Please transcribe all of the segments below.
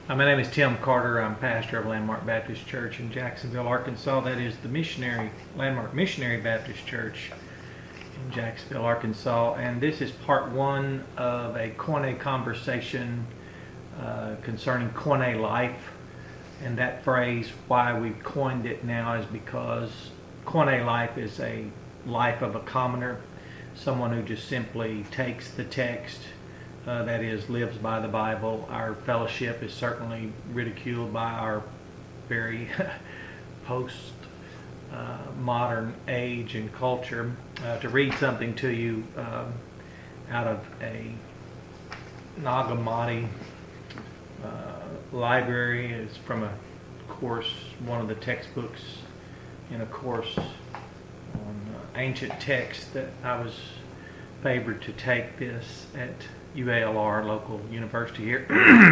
My name is Tim Carter. I'm pastor of Landmark Baptist Church in Jacksonville, Arkansas. That is the Landmark Missionary Baptist Church in Jacksonville, Arkansas. And this is part one of a KOINE conversation concerning KOINE Life. And that phrase, why we've coined it now, is because KOINE Life is a life of a commoner, someone who just simply takes the text, that is, lives by the Bible. Our fellowship is certainly ridiculed by our very post modern age and culture. To read something to you out of a Nagamati library is from a course, one of the textbooks in a course on ancient texts that I was favored to take this at UALR, local university here.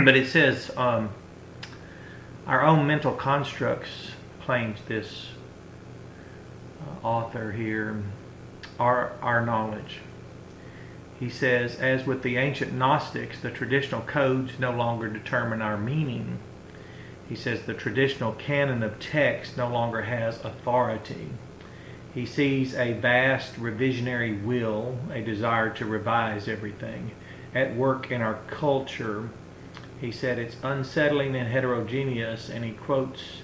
But it says, our own mental constructs, claims this author here, are our knowledge. He says, as with the ancient Gnostics, the traditional codes no longer determine our meaning. He says the traditional canon of text no longer has authority. He sees a vast revisionary will, a desire to revise everything, at work in our culture. He said it's unsettling and heterogeneous, and he quotes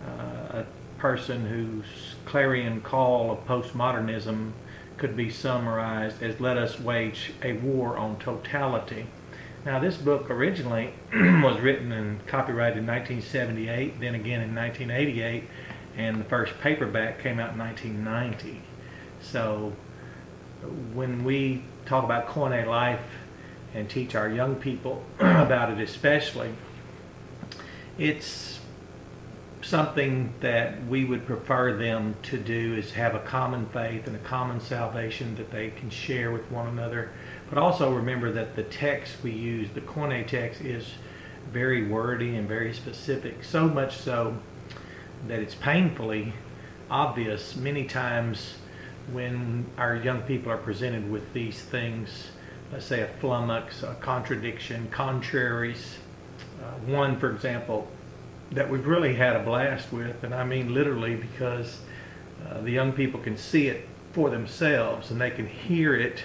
a person whose clarion call of postmodernism could be summarized as, let us wage a war on totality. Now, this book originally was written and copyrighted in 1978, then again in 1988, and the first paperback came out in 1990. So when we talk about KOINE Life and teach our young people about it especially, it's something that we would prefer them to do, is have a common faith and a common salvation that they can share with one another. But also remember that the text we use, the KOINE text, is very wordy and very specific, so much so that it's painfully obvious many times when our young people are presented with these things, let's say a flummox, a contradiction, contraries. One, for example, that we've really had a blast with, and I mean literally, because the young people can see it for themselves and they can hear it,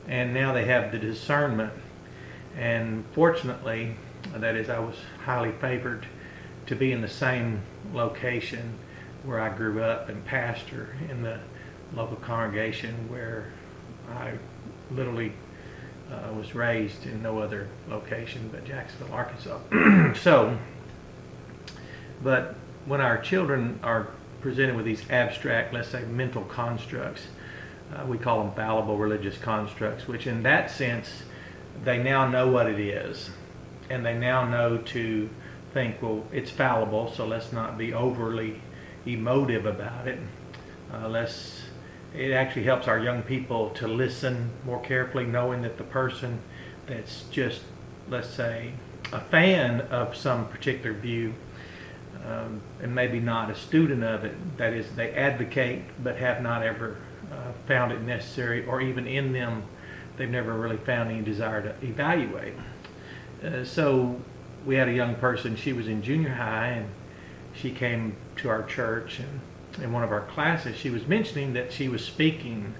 and now they have the discernment. And fortunately, that is, I was highly favored to be in the same location where I grew up and pastor, in the local congregation where I literally was raised, in no other location but Jacksonville, Arkansas. But when our children are presented with these abstract, let's say, mental constructs, we call them fallible religious constructs, which in that sense, they now know what it is. And they now know to think, well, it's fallible, so let's not be overly emotive about it. It actually helps our young people to listen more carefully, knowing that the person that's just, let's say, a fan of some particular view, and maybe not a student of it, that is, they advocate but have not ever found it necessary, or even in them, they've never really found any desire to evaluate. So we had a young person, she was in junior high, and she came to our church, and in one of our classes she was mentioning that she was speaking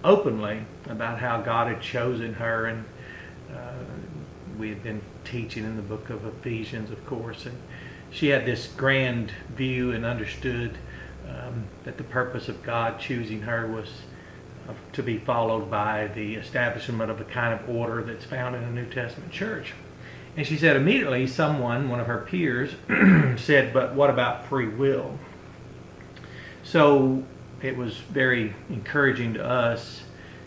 openly about how God had chosen her, and we had been teaching in the book of Ephesians, of course, and she had this grand view and understood that the purpose of God choosing her was to be followed by the establishment of a kind of order that's found in a New Testament church. And she said immediately, one of her peers, said, but what about free will? So it was very encouraging to us,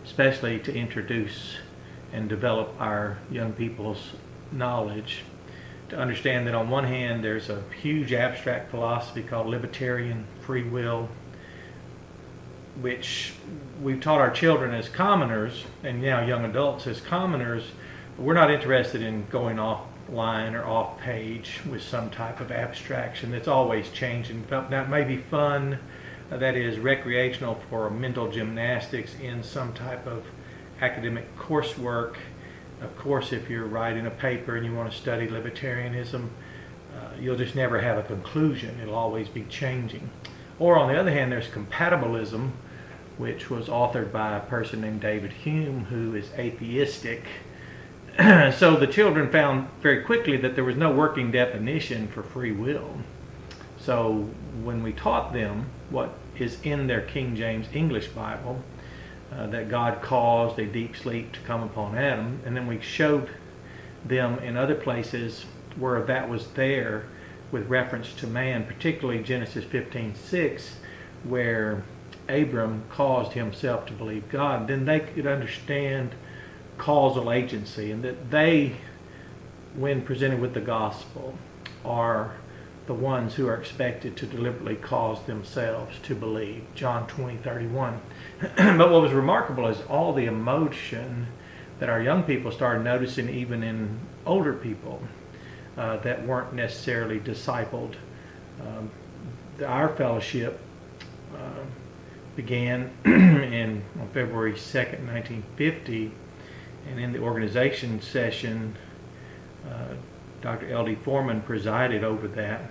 especially to introduce and develop our young people's knowledge, to understand that on one hand there's a huge abstract philosophy called libertarian free will, which we've taught our children as commoners, and now young adults as commoners. But we're not interested in going offline or off page with some type of abstraction that's always changing. That may be fun, that is recreational for mental gymnastics in some type of academic coursework, Of course, if you're writing a paper and you want to study libertarianism, you'll just never have a conclusion. It'll always be changing. Or on the other hand, there's compatibilism, which was authored by a person named David Hume, who is atheistic. So the children found very quickly that there was no working definition for free will. So when we taught them what is in their King James English Bible, that God caused a deep sleep to come upon Adam, and then we showed them in other places where that was there with reference to man, particularly Genesis 15:6, where Abram caused himself to believe God, then they could understand causal agency, and that they, when presented with the gospel, are the ones who are expected to deliberately cause themselves to believe. John 20:31. But what was remarkable is all the emotion that our young people started noticing, even in older people that weren't necessarily discipled. Our fellowship began on February 2nd, 1950, and in the organization session, Dr. L.D. Foreman presided over that,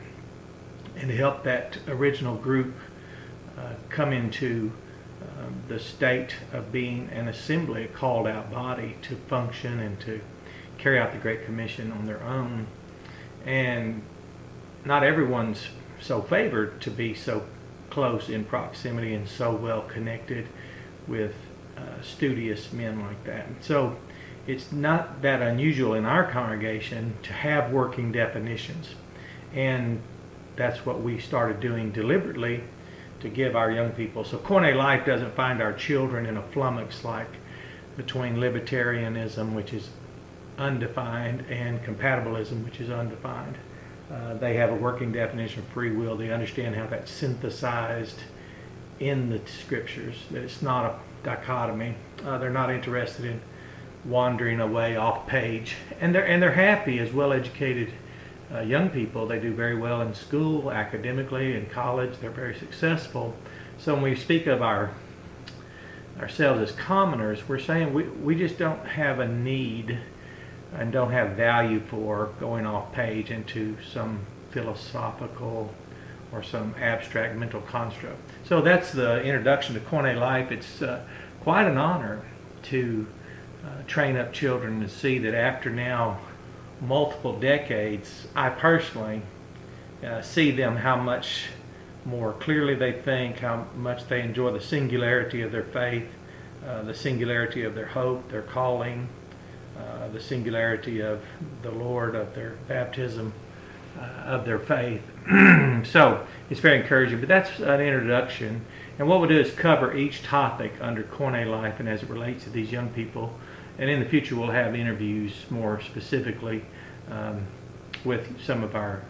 and helped that original group come into the state of being an assembly, a called out body to function and to carry out the Great Commission on their own. And not everyone's so favored to be so close in proximity and so well connected with studious men like that. So it's not that unusual in our congregation to have working definitions, and that's what we started doing deliberately to give our young people. So KOINE Life doesn't find our children in a flummox like between libertarianism, which is undefined, and compatibilism, which is undefined. They have a working definition of free will. They understand how that's synthesized in the scriptures, that it's not a dichotomy. They're not interested in wandering away off page, and they're happy as well-educated young people. They do very well in school, academically, in college. They're very successful. So when we speak of ourselves as commoners, we're saying we just don't have a need and don't have value for going off page into some philosophical or some abstract mental construct. So that's the introduction to KOINE Life. It's quite an honor to train up children to see that after now multiple decades, I personally see them how much more clearly they think, how much they enjoy the singularity of their faith, the singularity of their hope, their calling, the singularity of the Lord, of their baptism, of their faith. So it's very encouraging, but that's an introduction. And what we'll do is cover each topic under KOINE Life and as it relates to these young people. And in the future, we'll have interviews more specifically with some of our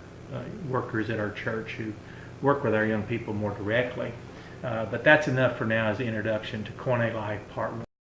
workers at our church who work with our young people more directly. But that's enough for now as the introduction to KOINE Life Part 1.